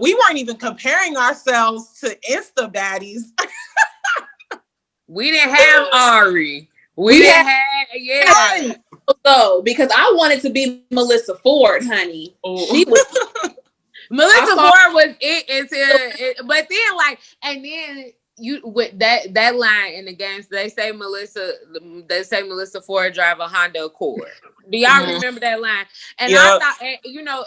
we weren't even comparing ourselves to Insta baddies. We didn't have Ari. We didn't have So, because I wanted to be Melissa Ford, honey. She was Melissa Ford was it, but then and then you with that line in the games, they say Melissa Ford drive a Honda Accord. Do y'all remember that line? And I thought,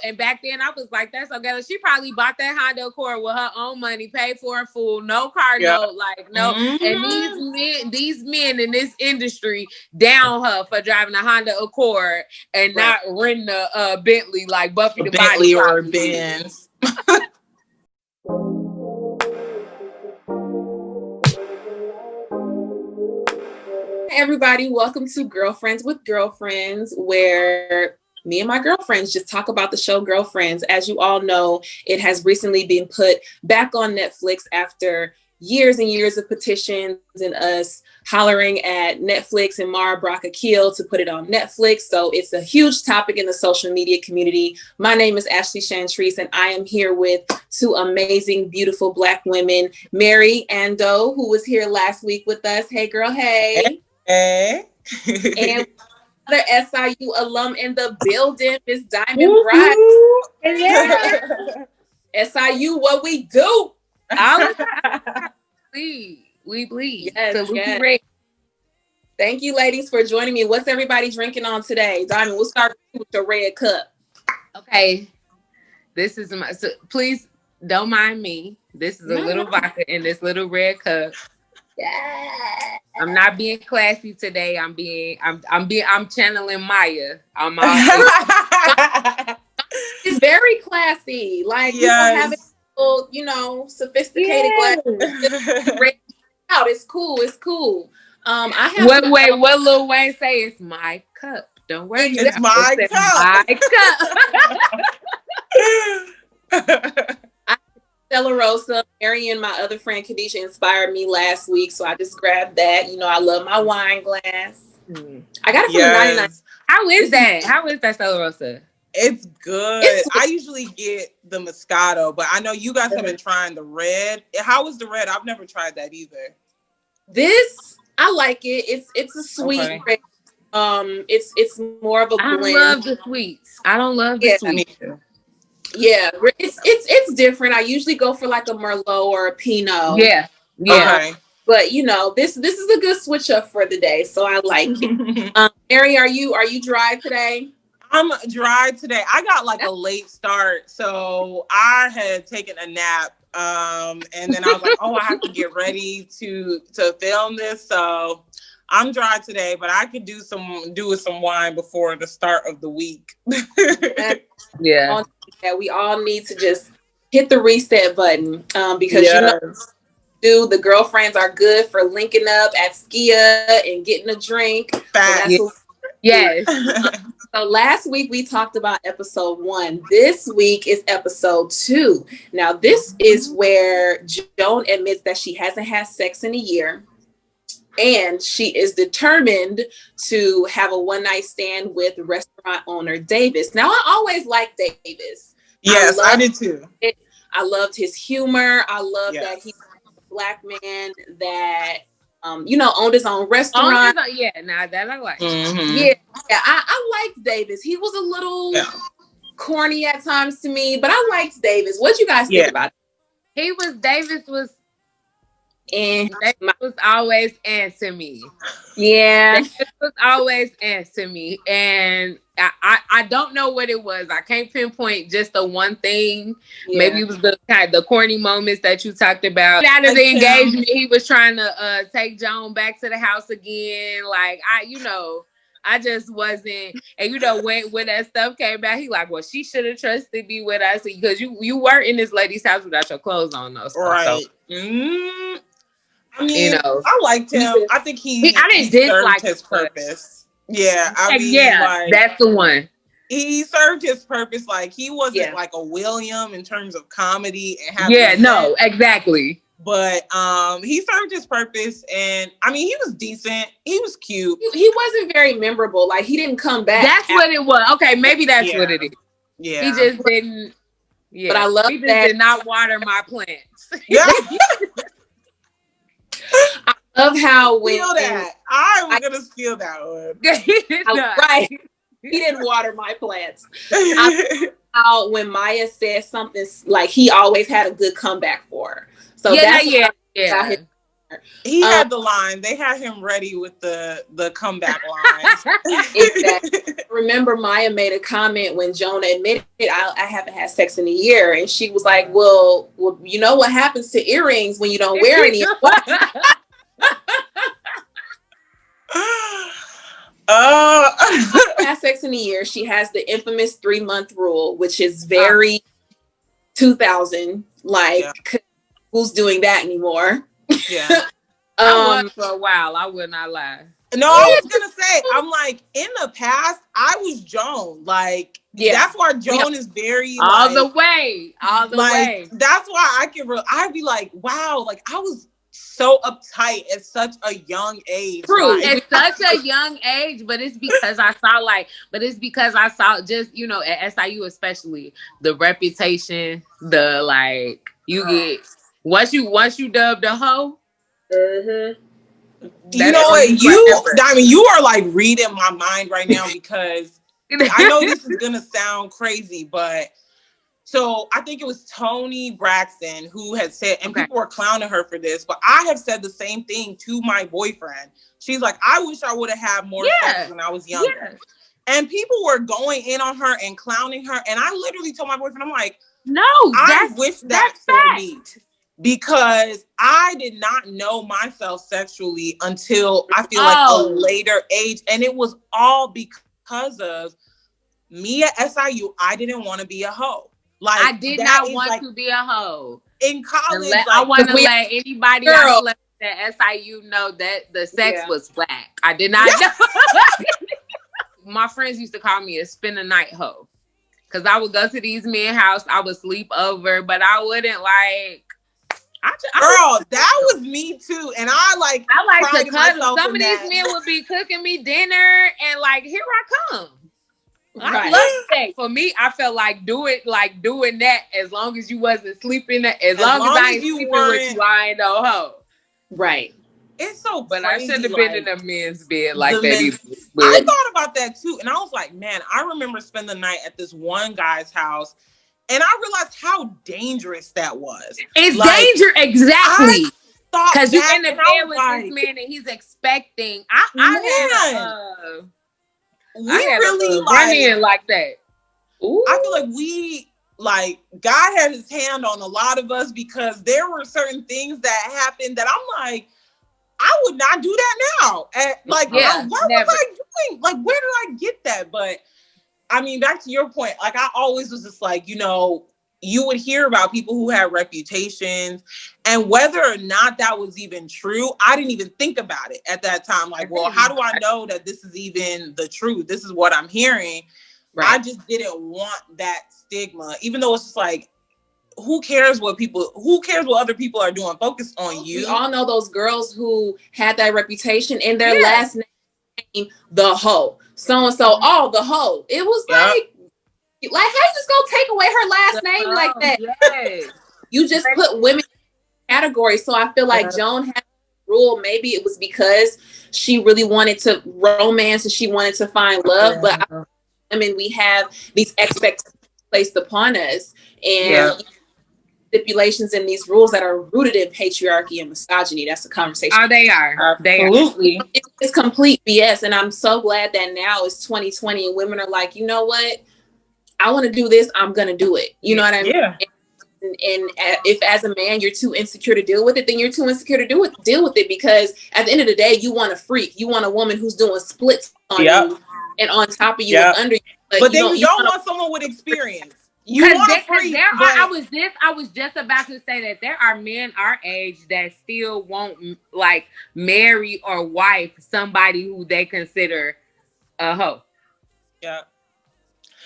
and back then I was like, that's okay. She probably bought that Honda Accord with her own money, paid for in full, no car note, no. And these men in this industry down her for driving a Honda Accord and not renting a Bentley like Buffy the Bentley Body or Benz. Everybody, welcome to Girlfriends with Girlfriends, where me and my girlfriends just talk about the show Girlfriends. As you all know, it has recently been put back on Netflix after years and years of petitions and us hollering at Netflix and Mara Brock Akil to put it on Netflix. So it's a huge topic in the social media community. My name is Ashley Chantrice, and I am here with two amazing, beautiful Black women, Mary Ando, who was here last week with us. Hey, girl, hey. Hey. And another SIU alum in the building, Miss Diamond Bright. Yeah. SIU, what we do? We bleed. Yes, so yes. Thank you, ladies, for joining me. What's everybody drinking on today? Diamond, we'll start with your red cup. Okay. This is please don't mind me. This is a little vodka in this little red cup. Yeah. I'm not being classy today. I'm channeling Maya. It's very classy. Like, yes. People have sophisticated glasses. Out. It's cool. It's cool. I have what Lil Wayne say? It's my cup. Don't worry. It's my cup. Stella Rosa, Mary and my other friend Khadijah inspired me last week, so I just grabbed that. I love my wine glass. I got it from 99. How is that Stella Rosa? It's good. I usually get the Moscato, but I know you guys have been trying the red. How is the red? I've never tried that either. This, I like it. It's a sweet red. It's more of a blend. I love the sweets. I don't love the sweets. Yeah, it's different. I usually go for like a Merlot or a Pinot. Yeah. Okay. But this is a good switch up for the day, so I like it. Mary, are you dry today? I'm dry today. I got a late start, so I had taken a nap, and then I was like, "Oh, I have to get ready to film this." So I'm dry today, but I could do with some wine before the start of the week. Yeah, we all need to just hit the reset button because the girlfriends are good for linking up at Skia and getting a drink. Yes. So last week we talked about episode 1. This week is episode 2. Now this is where Joan admits that she hasn't had sex in a year. And she is determined to have a one-night stand with restaurant owner Davis. Now, I always liked Davis. Yes, I did too. I loved his humor. I loved that he's a Black man that, owned his own restaurant. Now that I like. Mm-hmm. Yeah, I liked Davis. He was a little corny at times to me, but I liked Davis. What you guys think about it? Davis was always answer me. Yeah. Davis was always answer me. And I don't know what it was. I can't pinpoint just the one thing. Yeah. Maybe it was the corny moments that you talked about. Out of the engagement, he was trying to take Joan back to the house again. Like, I just wasn't. And when that stuff came out, he like, well, she should have trusted me with us because you were in this lady's house without your clothes on, though. Right. So, I mean, I liked him. I think he served his purpose. Yeah, that's the one. He served his purpose. Like, he wasn't like a William in terms of comedy and exactly. But he served his purpose, and I mean, he was decent. He was cute. He wasn't very memorable. Like, he didn't come back. That's what it was. Okay, maybe that's what it is. Yeah, he just didn't. Yeah. But I love he just that. did not water my plants. Yeah. I love how when Steal that. I'm gonna steal that one. right. He didn't water my plants. I how when Maya said something like he always had a good comeback for her. So that's yeah. He had the line. They had him ready with the comeback lines. Exactly. Remember, Maya made a comment when Joan admitted I haven't had sex in a year, and she was like, "Well, you know what happens to earrings when you don't wear any?" Has sex in a year. She has the infamous 3-month rule, which is very 2000. Like, who's doing that anymore? Yeah. I was for a while. I would not lie. No, I was gonna say, I'm like, in the past, I was Joan. Like, that's why Joan is very all the way. That's why I'd be like, wow, like I was so uptight at such a young age. True, at such a young age, but it's because I saw just, you know, at SIU especially, the reputation, the like you get once you dubbed a hoe. Mm-hmm. You know what? I mean, you are like reading my mind right now because I know this is gonna sound crazy, but so I think it was Toni Braxton who had said, and people were clowning her for this, but I have said the same thing to my boyfriend. She's like, I wish I would have had more sex when I was younger. Yeah. And people were going in on her and clowning her. And I literally told my boyfriend, I'm like, no, I wish that for me. Because I did not know myself sexually until I feel like a later age. And it was all because of me at SIU. I didn't want to be a hoe. Like, I did not want to be a hoe. In college, I want to let anybody I slept at SIU know that the sex was black. I did not know. My friends used to call me a spend a night hoe. Because I would go to these men's house, I would sleep over, but I wouldn't like... that was me too. And I like to cuddle. Some of these men would be cooking me dinner and like, here I come. I love sex. For me, I felt like doing that as long as you wasn't sleeping. As long as I ain't sleeping with you, I ain't no hoe. Right. It's so but crazy, I should have been in a men's bed like that either. I thought about that too. And I was like, man, I remember spending the night at this one guy's house. And I realized how dangerous that was. It's danger, exactly. Because you're in the bed with this man and he's expecting. I really run in like that. Ooh. I feel like God had his hand on a lot of us because there were certain things that happened that I'm like, I would not do that now. And what was I doing? Like, where did I get that? But I mean, back to your point, like I always was just like, you know, you would hear about people who had reputations and whether or not that was even true, I didn't even think about it at that time. Like, well, how do I know that this is even the truth? This is what I'm hearing. Right. I just didn't want that stigma, even though it's just like, who cares what other people are doing? Focus on you. We all know those girls who had that reputation and their last name, the hoe. So-and-so, the hoe. It was how you just gonna take away her last name like that? Yes. You just put women in categories. So I feel like Joan had a rule. Maybe it was because she really wanted to romance and she wanted to find love. But I mean, we have these expectations placed upon us and stipulations in these rules that are rooted in patriarchy and misogyny. That's a conversation. Oh, they are. Absolutely. It's complete BS. And I'm so glad that now it's 2020 and women are like, you know what? I want to do this. I'm going to do it. You know what I mean? Yeah. And if as a man, you're too insecure to deal with it, then you're too insecure to deal with it because at the end of the day, you want a freak. You want a woman who's doing splits on you and on top of you and under you. But then you don't want someone with experience. I was just about to say that there are men our age that still won't like marry or wife somebody who they consider a hoe. Yeah.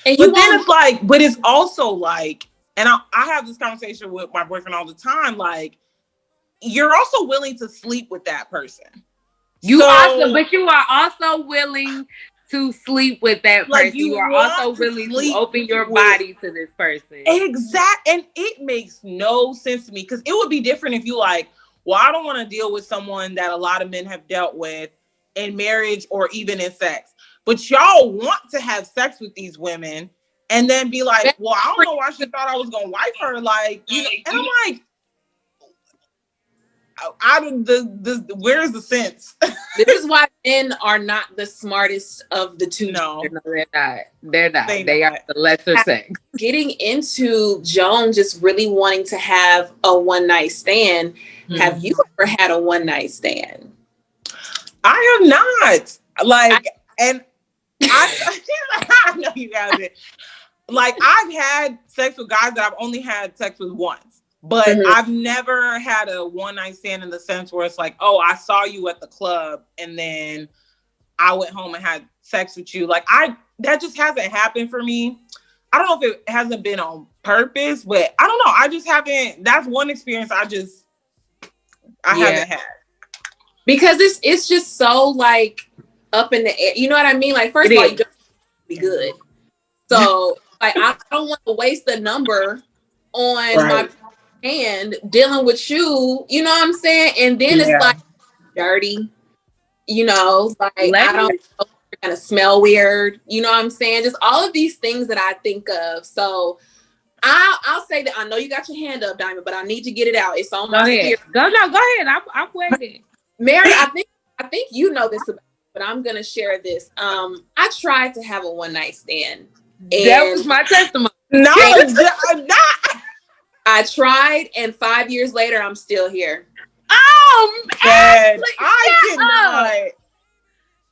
And then it's like, but it's also like, and I have this conversation with my boyfriend all the time. Like, you're also willing to sleep with that person. You are also willing to sleep with that Like, person. you You are want also to willing to sleep open your with- body to this person. And it makes no sense to me, because it would be different if you like, well, I don't want to deal with someone that a lot of men have dealt with in marriage or even in sex. But y'all want to have sex with these women and then be like, well, I don't know why she thought I was going to wife her. Like, you know, and I'm like, where's the sense? This is why men are not the smartest of the two. No, they're not. They're not. They not. are the lesser sex. Getting into Joan just really wanting to have a one night stand. Have you ever had a one night stand? I have not. Like, and I know you haven't. Like, I've had sex with guys that I've only had sex with once, but I've never had a one night stand in the sense where it's like, oh, I saw you at the club and then I went home and had sex with you. Like, that just hasn't happened for me. I don't know if it hasn't been on purpose, but I don't know. I just haven't. That's one experience I haven't had. Because it's just so like up in the air. You know what I mean? Like, first of all, you don't be good. So like, I don't want to waste the number on my hand dealing with you. You know what I'm saying? And then it's like dirty. You know, like I don't know, you're gonna smell weird. You know what I'm saying? Just all of these things that I think of. So I'll say that I know you got your hand up, Diamond, but I need to get it out. It's on my spirit. Go ahead. I'm waiting. Mary, I think you know this about, but I'm gonna share this. I tried to have a one night stand. That was my testimony. No, I tried, and 5 years later, I'm still here. Oh, man, I did not.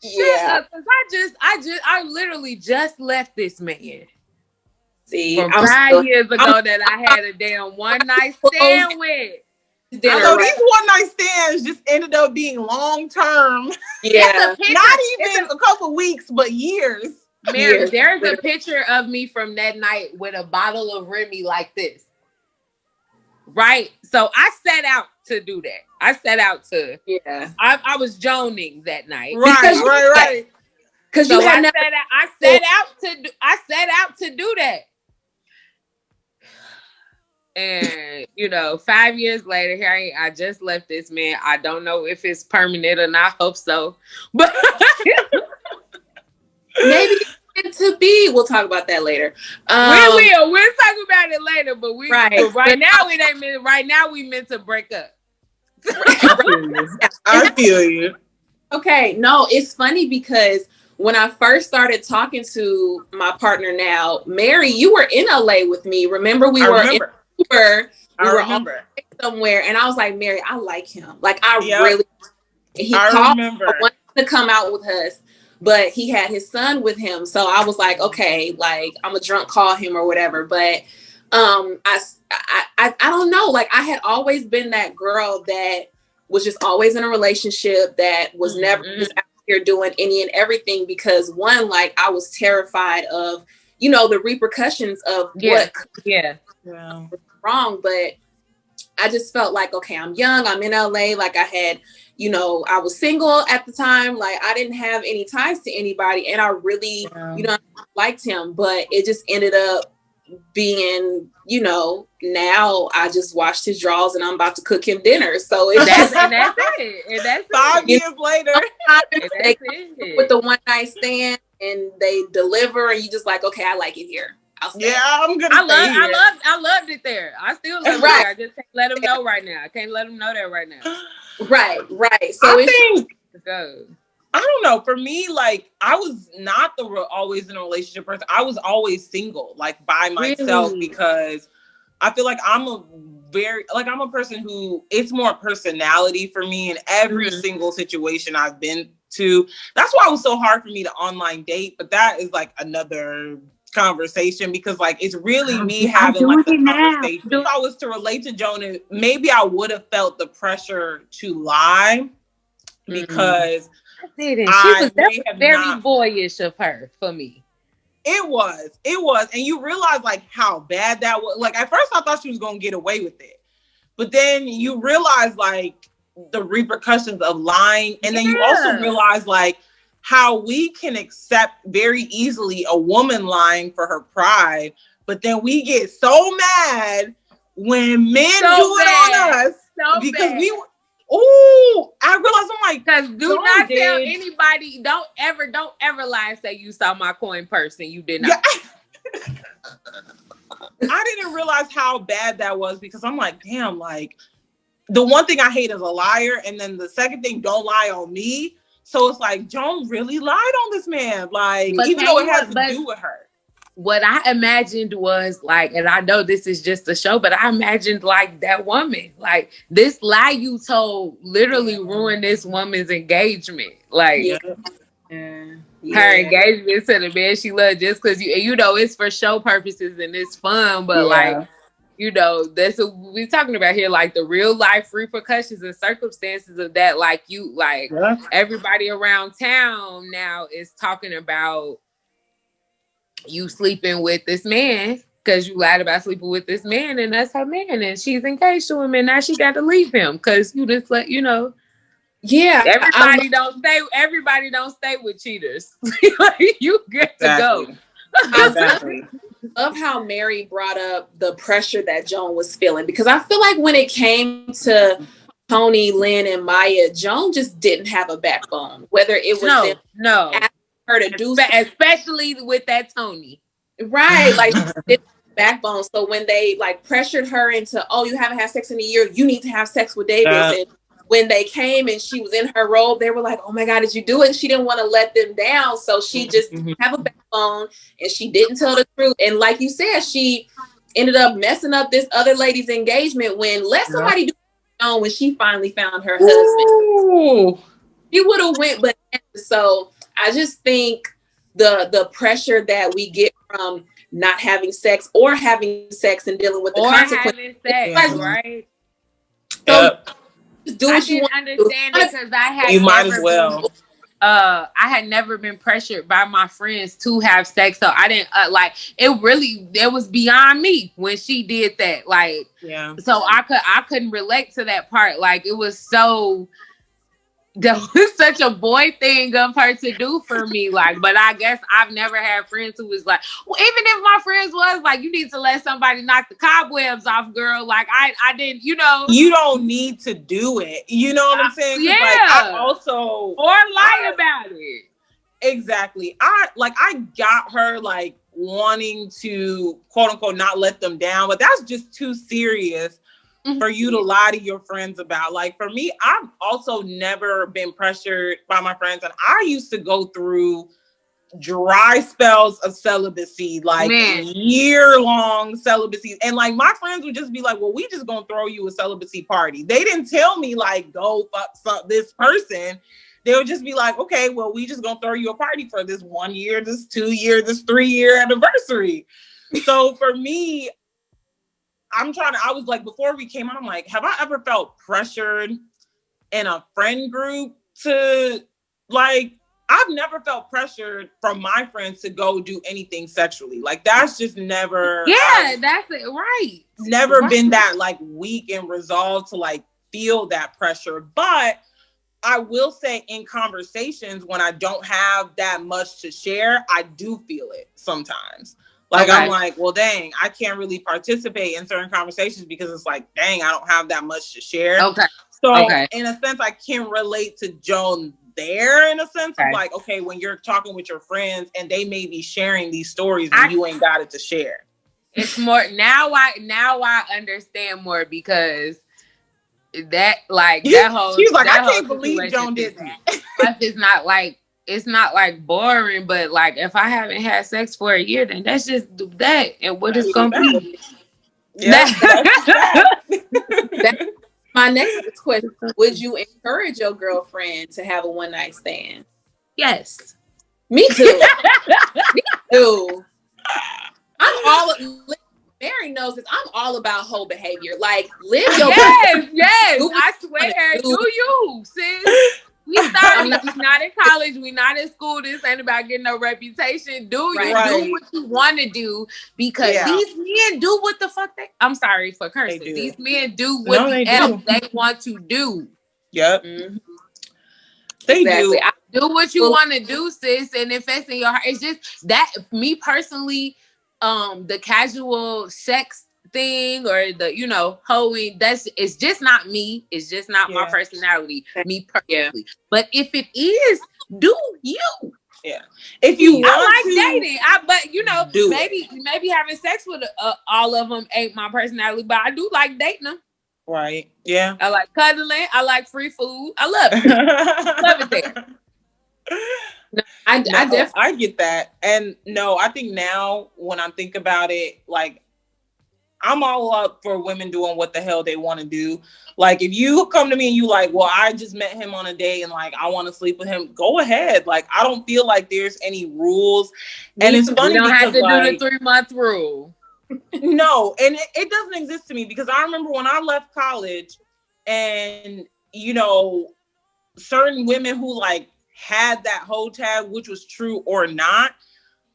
Yeah, because I literally just left this man. See, from 5 years ago that I had a damn one night stand with. I know these one night stands just ended up being long term. Yeah, not even a couple weeks, but years. Mary, there's a picture of me from that night with a bottle of Remy like this. Right? So I set out to do that. I set out to. Yeah. I was joning that night. Right. Because so I set out to do that. And 5 years later, here I just left this man. I don't know if it's permanent or not. Hope so, but maybe it's meant to be. We'll talk about that later. We'll talk about it later. But right now it ain't meant. Right now we meant to break up. I feel you. Okay, no, it's funny because when I first started talking to my partner now, Mary, you were in LA with me. Remember we were somewhere, and I was like, Mary, I like him. Like he called wanted to come out with us, but he had his son with him. So I was like, okay, like I'm a drunk call him or whatever. But I don't know. Like I had always been that girl that was just always in a relationship, that was never just out here doing any and everything, because one, like I was terrified of, the repercussions of what was wrong. But I just felt like, okay, I'm young, I'm in LA, like I had, I was single at the time, like I didn't have any ties to anybody, and I really, liked him, but it just ended up being, now I just washed his drawers and I'm about to cook him dinner. So that's it. And that's 5 years later. With the one night stand, and they deliver, and you just like, okay, I like it here. I loved it there. I still love it there. I just can't let him know right now. I can't let him know that right now. Right. So I don't know. For me, like I was not always in a relationship person. I was always single, like by myself, because I feel like I'm a person who, it's more personality for me in every single situation I've been to. That's why it was so hard for me to online date. But that is like another conversation, because like it's really me having like the conversation. If I was to relate to Joan, maybe I would have felt the pressure to lie, because she was very boyish of her for me. It was, and you realize like how bad that was. Like at first I thought she was gonna get away with it, but then you realize like the repercussions of lying, and then you also realize like how we can accept very easily a woman lying for her pride, but then we get so mad when men do it on us because we. Oh, I realized I'm like, because do not tell anybody. Don't ever lie and say you saw my coin purse and you did not. Yeah. I didn't realize how bad that was because I'm like, damn, like the one thing I hate is a liar, and then the second thing, don't lie on me. So it's like, Joan really lied on this man, like, but even though it has to do with her. What I imagined was like, and I know this is just a show, but I imagined like that woman, like this lie you told literally ruined this woman's engagement. Like her engagement to the man she loved just because you know, it's for show purposes and it's fun, but like, you know, that's what we're talking about here, like the real life repercussions and circumstances of that. Like everybody around town now is talking about you sleeping with this man because you lied about sleeping with this man, and that's her man, and she's engaged to him, and now she got to leave him because you just let everybody don't stay with cheaters. You get to go. Exactly. I love how Mary brought up the pressure that Joan was feeling, because I feel like when it came to Tony, Lynn, and Maya, Joan just didn't have a backbone. Whether it was asking her to do something, especially with that Tony, right? Like backbone. So when they like pressured her into, oh, you haven't had sex in a year, you need to have sex with Davis. And when they came and she was in her robe, they were like, oh my God, did you do it? She didn't want to let them down. So she just didn't have a backbone and she didn't tell the truth. And like you said, she ended up messing up this other lady's engagement when let somebody do it on when she finally found her husband. She would have went, but so I just think the pressure that we get from not having sex or having sex and dealing with the consequences. Right? So, do what you want. Understand it because I had might as well. I had never been pressured by my friends to have sex, so I didn't it was beyond me when she did that. Like, so I couldn't relate to that part. Like, it was so. That was such a boy thing of her to do for me. Like, but I guess I've never had friends who was like, well, even if my friends was like, you need to let somebody knock the cobwebs off, girl. Like, I didn't, you don't need to do it. You know what I'm saying? Yeah. Like, I also lie about it. Exactly. I got her like wanting to quote unquote not let them down, but that's just too serious for you to lie to your friends about. Like, for me, I've also never been pressured by my friends, and I used to go through dry spells of celibacy, like year-long celibacy, and like my friends would just be like, well, we just gonna throw you a celibacy party. They didn't tell me like, go fuck this person. They would just be like, okay, well, we just gonna throw you a party for this 1 year, this 2 year, this 3 year anniversary. So for me, I was like, before we came on, I'm like, have I ever felt pressured in a friend group to, like, I've never felt pressured from my friends to go do anything sexually. Like, that's just never. Yeah, that's it. Right. Never been that, like, weak and resolved to, like, feel that pressure. But I will say in conversations when I don't have that much to share, I do feel it sometimes. Like, I'm like, well, dang, I can't really participate in certain conversations because it's like, dang, I don't have that much to share. So in a sense, I can relate to Joan there in a sense of like, okay, when you're talking with your friends and they may be sharing these stories and you ain't got it to share. It's more now I understand more because that like that whole she's like, I can't believe Joan did that. It's not like boring, but like if I haven't had sex for a year, then that's just that. And what it's gonna be. Yeah. That's my next question. Would you encourage your girlfriend to have a one night stand? Yes. Me too. Me too. Mary knows this. I'm all about whole behavior. Like, live your Yes. I swear. Do you, sis? We not in college. We not in school. This ain't about getting no reputation. Do you do what you want to do? Because these men do what the fuck they. I'm sorry for cursing. These men do what they want to do. Yep. Mm-hmm. They do. Do what you want to do, sis, and if it's in your heart, it's just that me personally, the casual sex thing or the hoeing, it's just not me. It's just not my personality, me personally. Yeah. But if it is, do you? Yeah. If you want I like to dating, maybe having sex with all of them ain't my personality, but I do like dating them. Right. Yeah. I like cuddling. I like free food. I love it. Love it there. No, I definitely I get that. And no, I think now when I'm thinking about it, like I'm all up for women doing what the hell they want to do. Like if you come to me and you like, well, I just met him on a date and like I want to sleep with him, go ahead. Like I don't feel like there's any rules. And it's funny because have to like, do the 3-month rule. No, and it doesn't exist to me because I remember when I left college and certain women who like had that whole tag, which was true or not.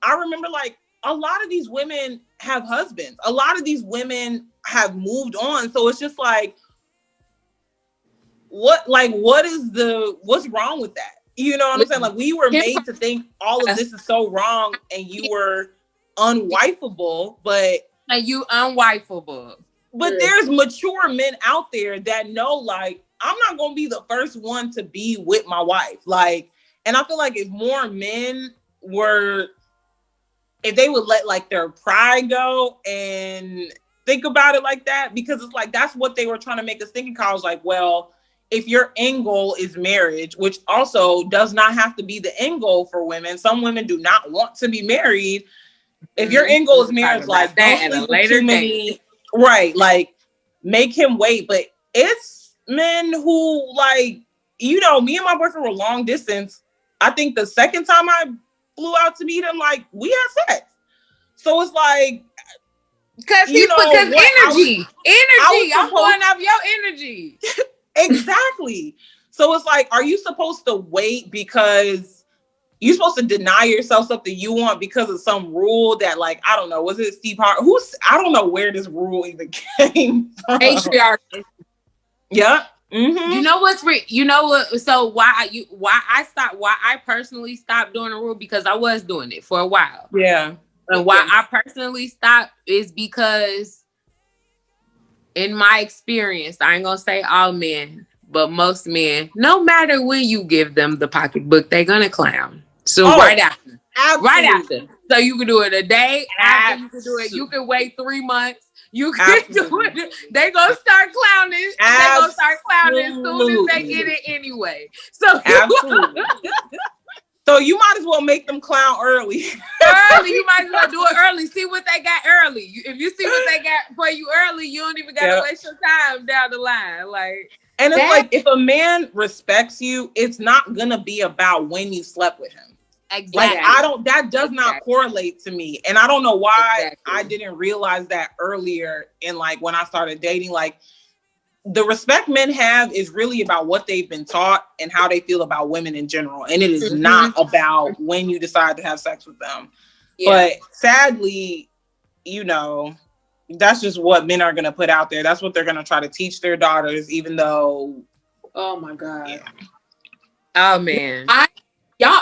I remember like a lot of these women have husbands. A lot of these women have moved on. So it's just like, what's wrong with that? You know what I'm saying? Like we were made to think all of this is so wrong and you were unwifeable, but you unwifeable. But there's mature men out there that know like I'm not gonna be the first one to be with my wife. Like, and I feel like if more men if they would let like their pride go and think about it like that, because it's like that's what they were trying to make us think in college. Like, well, if your end goal is marriage, which also does not have to be the end goal for women. Some women do not want to be married. If your end goal is marriage, like don't sleep with too many, right? Like make him wait. But it's men who like, me and my boyfriend were long distance. I think the second time I flew out to meet him, like we had sex. So it's like, because energy. I'm going off your energy. Exactly. So it's like, are you supposed to wait because you're supposed to deny yourself something you want because of some rule that, like, I don't know, was it Steve Harvey? I don't know where this rule even came from. Patriarchy. Yeah. Mm-hmm. You know what? So why I personally stopped doing a rule, because I was doing it for a while. Yeah. And why I personally stopped is because in my experience, I ain't gonna say all men, but most men, no matter when you give them the pocketbook, they're gonna clown. So right after. Absolutely. Right after. So you can do it a day after, you can do it. You can wait 3 months. You can do it. They gonna start clowning. They gonna start clowning as soon as they get it anyway. So absolutely. So you might as well make them clown early. You might as well do it early. See what they got early. If you see what they got for you early, you don't even gotta waste your time down the line. Like, and it's like, if a man respects you, it's not gonna be about when you slept with him. Exactly. Like that does not correlate to me. And I don't know why I didn't realize that earlier in like when I started dating. Like the respect men have is really about what they've been taught and how they feel about women in general. And it is not about when you decide to have sex with them. Yeah. But sadly, that's just what men are gonna put out there. That's what they're gonna try to teach their daughters, even though, oh my God. Yeah. Oh man.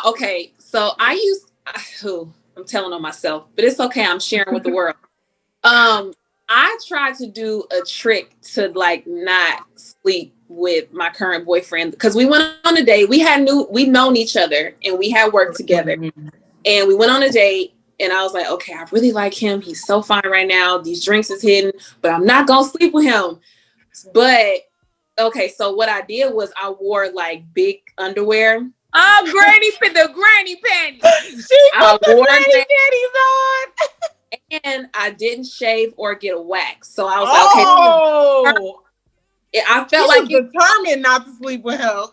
Okay. So I'm telling on myself, but it's okay. I'm sharing with the world. I tried to do a trick to like not sleep with my current boyfriend because we went on a date. We'd known each other and we had worked together, and we went on a date. And I was like, okay, I really like him. He's so fine right now. These drinks is hidden, but I'm not gonna sleep with him. But okay, so what I did was I wore like big underwear. Oh, the granny panties. I wore granny panties on. And I didn't shave or get a wax. So I was like, okay. I felt like determined not to sleep with him.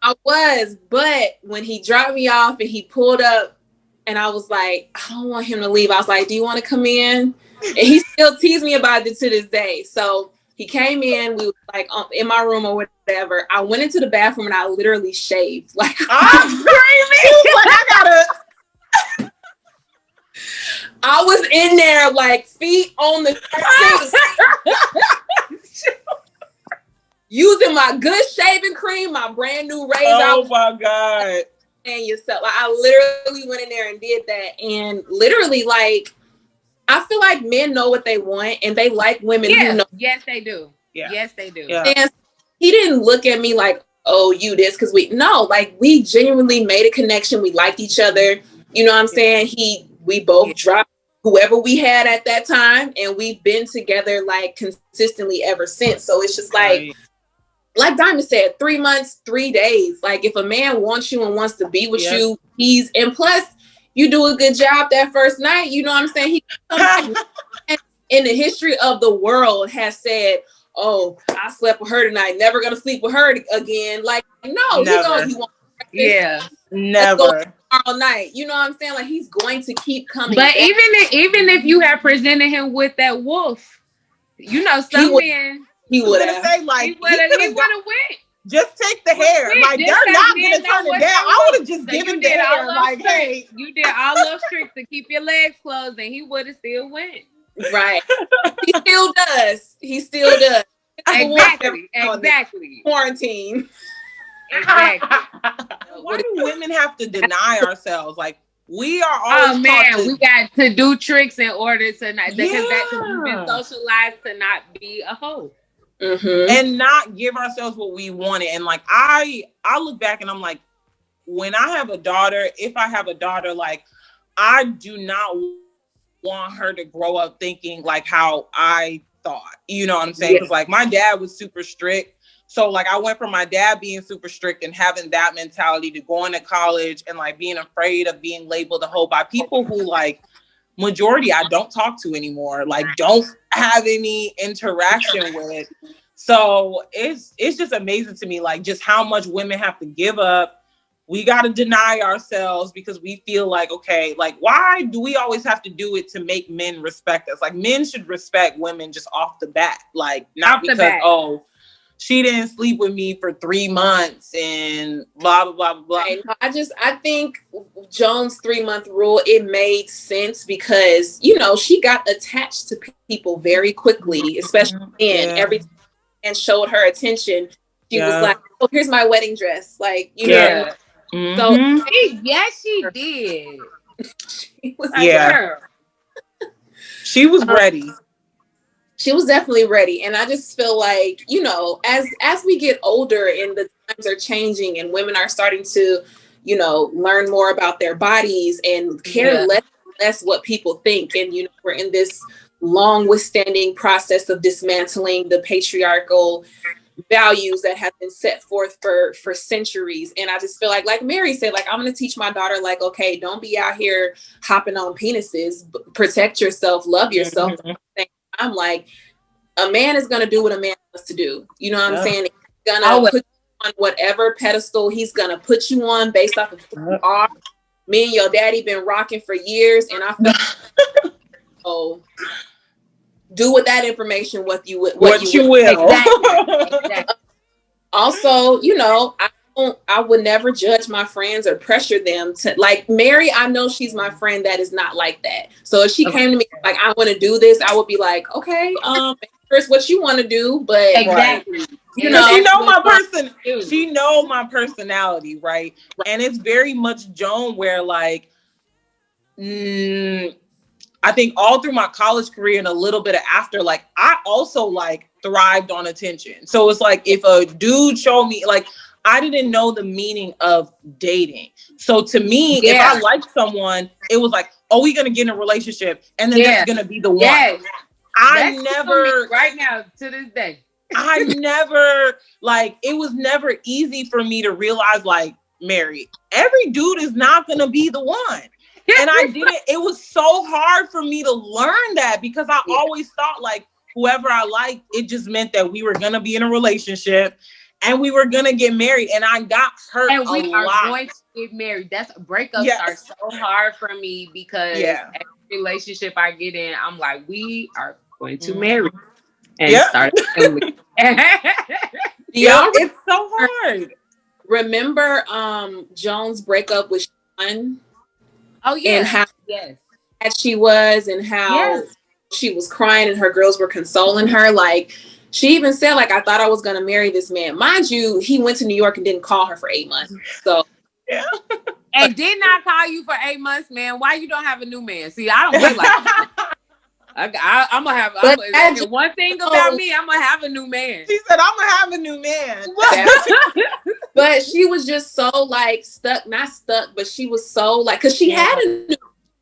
I was, but when he dropped me off and he pulled up and I was like, I don't want him to leave. I was like, do you want to come in? And he still teased me about it to this day. So he came in, we were like in my room or whatever. I went into the bathroom and I literally shaved. Like, I'm screaming. Like, I was in there like feet on the sink. Using my good shaving cream, my brand new razor. Oh my God. understand yourself. Like, I literally went in there and did that. And literally, like, I feel like men know what they want and they like women who know. Yes, they do. Yeah. Yes, they do. Yeah. And he didn't look at me like, oh, you this, because we genuinely made a connection. We liked each other. You know what I'm saying? We both dropped whoever we had at that time, and we've been together like consistently ever since. So it's just like Diamond said, 3 months, 3 days. Like, if a man wants you and wants to be with you, and plus you do a good job that first night, you know what I'm saying? In the history of the world has said, oh, I slept with her tonight, never gonna sleep with her again. Like, no, he wants never all night. You know what I'm saying? Like, he's going to keep coming. But even if you have presented him with that wolf, you know, some men he would have say like he would have went. Just take the hair. Like, they're not gonna turn it down. I would have just given the hair. Like, hey, you did all those tricks to keep your legs closed, and he would have still went. Right. He still does. Exactly. Quarantine. Exactly. Why do women have to deny ourselves? Like, we are always we got to do tricks in order to not, because we've been socialized to not be a hoe. Mm-hmm. And not give ourselves what we wanted. And like, I look back and I'm like, when I have a daughter, if I have a daughter, like, I do not want her to grow up thinking like how I thought, you know what I'm saying? Because like, my dad was super strict. So like, I went from my dad being super strict and having that mentality to going to college and like being afraid of being labeled a hoe by people who, like, majority I don't talk to anymore, like, don't have any interaction with. So it's just amazing to me, like, just how much women have to give up. We got to deny ourselves because we feel like, okay, like, why do we always have to do it to make men respect us? Like, men should respect women just off the bat, like, not because, oh, she didn't sleep with me for 3 months and blah, blah, blah, blah. Right. I think Joan's 3-month rule, it made sense because, you know, she got attached to people very quickly, especially every time and showed her attention. She was like, oh, here's my wedding dress. Like, you know. So, she did. She was she was ready. She was definitely ready. And I just feel like, you know, as we get older and the times are changing and women are starting to, you know, learn more about their bodies and care less what people think. And, you know, we're in this long withstanding process of dismantling the patriarchal values that have been set forth for centuries. And I just feel like Mary said, like, I'm going to teach my daughter, like, okay, don't be out here hopping on penises, protect yourself, love yourself. I'm like, a man is going to do what a man wants to do. You know what I'm saying? He's going to put you on whatever pedestal he's going to put you on based off of who you are. Me and your daddy been rocking for years. And I felt, do with that information what you will. Exactly. Also, you know, I would never judge my friends or pressure them to, like, Mary, I know she's my friend that is not like that. So if she came to me like, I want to do this, I would be like, okay, here's what you want to do, but you know, she know my person. She know my personality, right? And it's very much Joan where, like, I think all through my college career and a little bit of after, like, I also like thrived on attention. So it's like, if a dude showed me, like, I didn't know the meaning of dating. So to me, if I liked someone, it was like, oh, we're going to get in a relationship and then that's going to be the one. I never, right now, to this day, I never, like, it was never easy for me to realize, like, Mary, every dude is not going to be the one. And I didn't, it was so hard for me to learn that because I always thought, like, whoever I liked, it just meant that we were going to be in a relationship and we were going to get married. And I got hurt and we a are lot. going to get married. That's breakups are so hard for me because every relationship I get in, I'm like, we are going to marry and start a family. It's so hard. Remember Joan's breakup with Sean? Oh yeah. And how sad she was and how she was crying and her girls were consoling her. Like, she even said, like, I thought I was going to marry this man. Mind you, he went to New York and didn't call her for 8 months. So Yeah. And did not call you for 8 months, man. Why you don't have a new man? See, I don't play like that. I'm gonna have one thing about me. I'm gonna have a new man. She said, "I'm gonna have a new man." But she was just so like not stuck, but she was so like, because she had a new.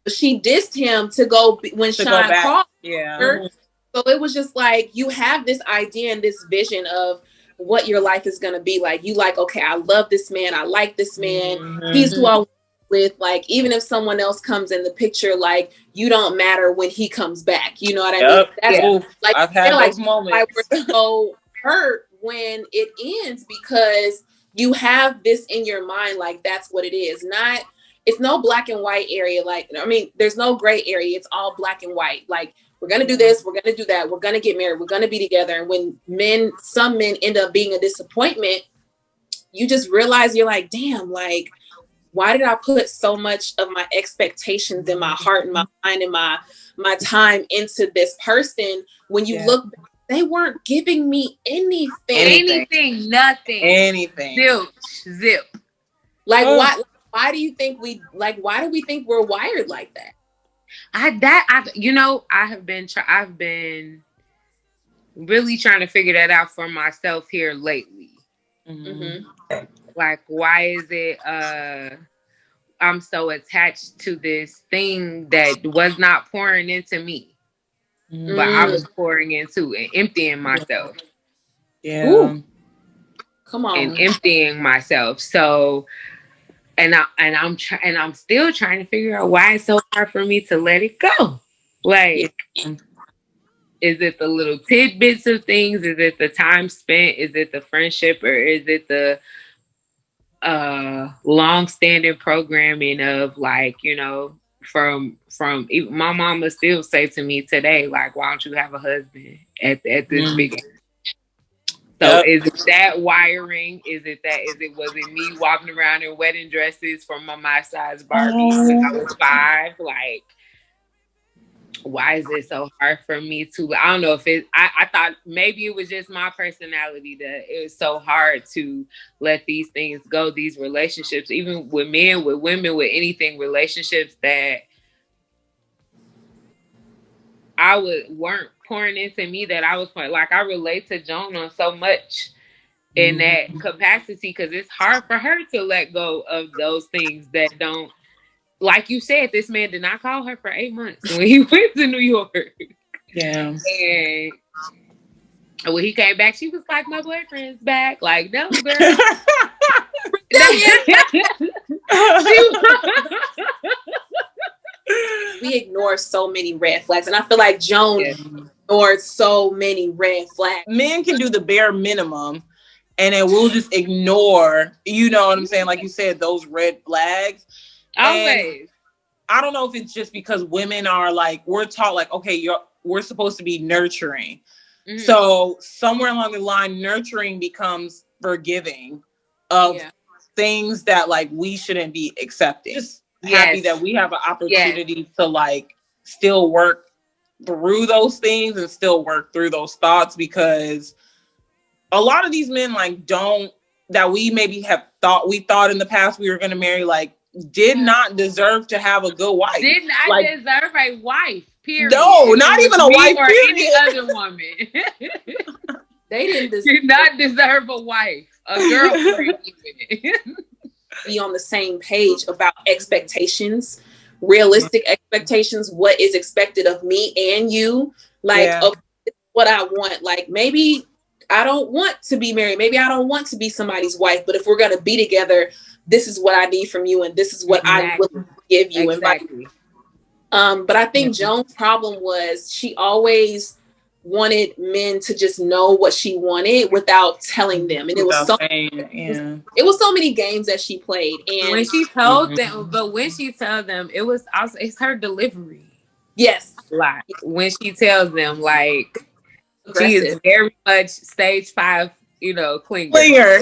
She dissed him to go when Sean called her. So it was just like, you have this idea and this vision of what your life is gonna be like. You like, okay, I love this man. I like this man. Mm-hmm. He's who I with. Like, even if someone else comes in the picture, like, you don't matter when he comes back. You know what I mean? That's like, I've had those moments. We're so hurt when it ends because you have this in your mind, like that's what it is. It's no black and white area. Like, I mean, there's no gray area. It's all black and white. Like, we're going to do this. We're going to do that. We're going to get married. We're going to be together. And when some men end up being a disappointment, you just realize you're like, damn, like, why did I put so much of my expectations in my heart and my mind and my time into this person? When you look back, they weren't giving me anything. Nothing. Zip. Like, why do you think why do we think we're wired like that? I've been really trying to figure that out for myself here lately. Mm-hmm. Like, why is it I'm so attached to this thing that was not pouring into me, but I was pouring into and emptying myself. Yeah. Ooh. Come on. And emptying myself. So I'm still trying to figure out why it's so hard for me to let it go. Like, is it the little tidbits of things? Is it the time spent? Is it the friendship? Or is it the long-standing programming of, like, you know, from my mama still say to me today, like, why don't you have a husband at this big? So is it that wiring? Was it me walking around in wedding dresses from my size Barbie when I was 5? Like, why is it so hard for me to, I don't know if I thought maybe it was just my personality that it was so hard to let these things go, these relationships, even with men, with women, with anything, relationships that weren't pouring into me, that I was like, I relate to Joan on so much in that capacity, because it's hard for her to let go of those things that don't, like you said, this man did not call her for 8 months when he went to New York. Yeah. And when he came back, she was like, my boyfriend's back. Like, no, girl. We ignore so many red flags. And I feel like Joan ignored so many red flags. Men can do the bare minimum and then we'll just ignore, you know what I'm saying? Like you said, those red flags. Always. And I don't know if it's just because women are like, we're taught like, okay, we're supposed to be nurturing. Mm-hmm. So somewhere along the line, nurturing becomes forgiving of things that like we shouldn't be accepting. Just happy that we have an opportunity to like still work through those things and still work through those thoughts, because a lot of these men like that we maybe thought in the past we were going to marry, like, did not deserve to have a good wife. Did not like, deserve a wife, period. No, not even a wife, or period. Any other woman. They did not deserve a wife, a girlfriend. Be on the same page about expectations, realistic expectations, what is expected of me and you. Like, okay, this is what I want. Like, maybe I don't want to be married. Maybe I don't want to be somebody's wife. But if we're going to be together, this is what I need from you, and this is what I will give you. Exactly. But I think Joan's problem was she always wanted men to just know what she wanted without telling them, and it was so many games that she played. And when she told them, but when she told them, it was also, it's her delivery. Yes, like when she tells them, like, she is very much stage 5, you know, clinger.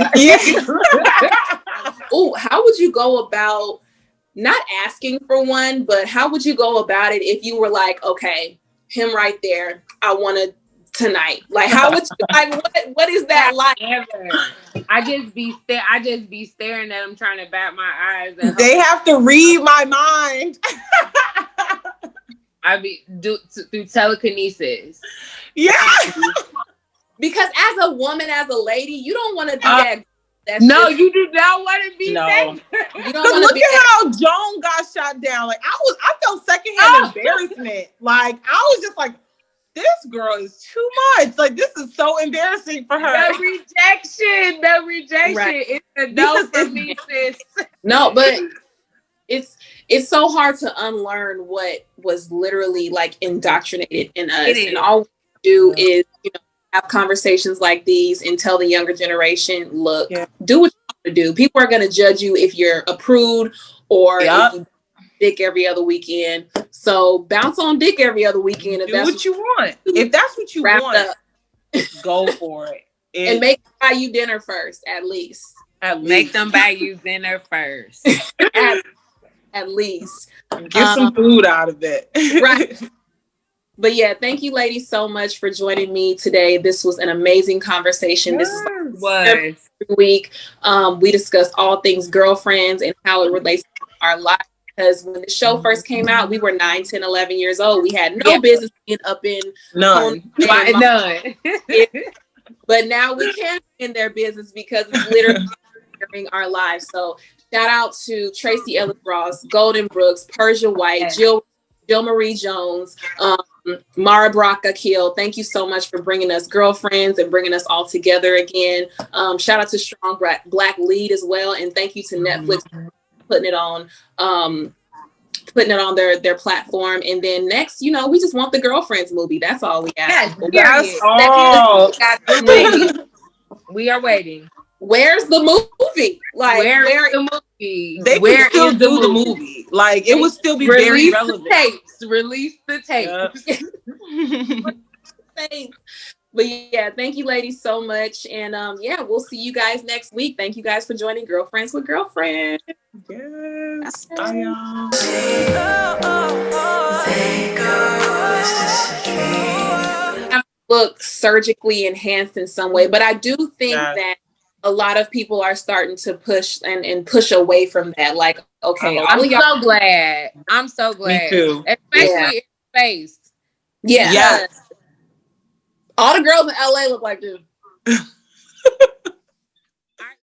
Oh, how would you go about not asking for one, but how would you go about it if you were like, okay, him right there, I want to tonight? Like, how would you like? What is that like? I just be staring at them, trying to bat my eyes. They have to read my mind. I be through telekinesis. Yeah. Because as a woman, as a lady, you don't want to be that. No, you do not want to be that. You don't want to look be at how Joan got shot down. Like I felt secondhand embarrassment. Like I was just like, this girl is too much. Like this is so embarrassing for her. The rejection. Right. It's a no for me, sis. No, but it's so hard to unlearn what was literally like indoctrinated in us, and all we do is have conversations like these and tell the younger generation, look, do what you want to do. People are going to judge you if you're a prude or if you dick every other weekend. So bounce on dick every other weekend. If that's what you want. If that's what you want, go for it. And make them buy you dinner first, at least. Make them buy you dinner first. at least. Get some food out of it. Right. But yeah, thank you ladies so much for joining me today. This was an amazing conversation. This is every week. We discussed all things girlfriends and how it relates to our lives. Because when the show first came out, we were 9, 10, 11 years old. We had no business being up in none. But now we can be in their business because it's literally during our lives. So shout out to Tracy Ellis Ross, Golden Brooks, Persia White, Jill Marie Jones, Mara Brock-Akil. Thank you so much for bringing us girlfriends and bringing us all together again. Shout out to Strong Black Lead as well, and thank you to Netflix for putting it on their platform. And then next, we just want the Girlfriends movie. That's all we ask. That's all. We are waiting. Where's the movie? Like, where's the movie? They could still do the movie. Like, it would still be very relevant. Release the tapes. Thanks. But yeah, thank you ladies so much. And we'll see you guys next week. Thank you guys for joining Girlfriends with Girlfriends. Yes. Bye, y'all. Look surgically enhanced in some way, but I do think that a lot of people are starting to push and push away from that. Like, okay, I'm so glad. I'm so glad. Me too. Especially in space. Yeah. Yes. All the girls in LA look like this.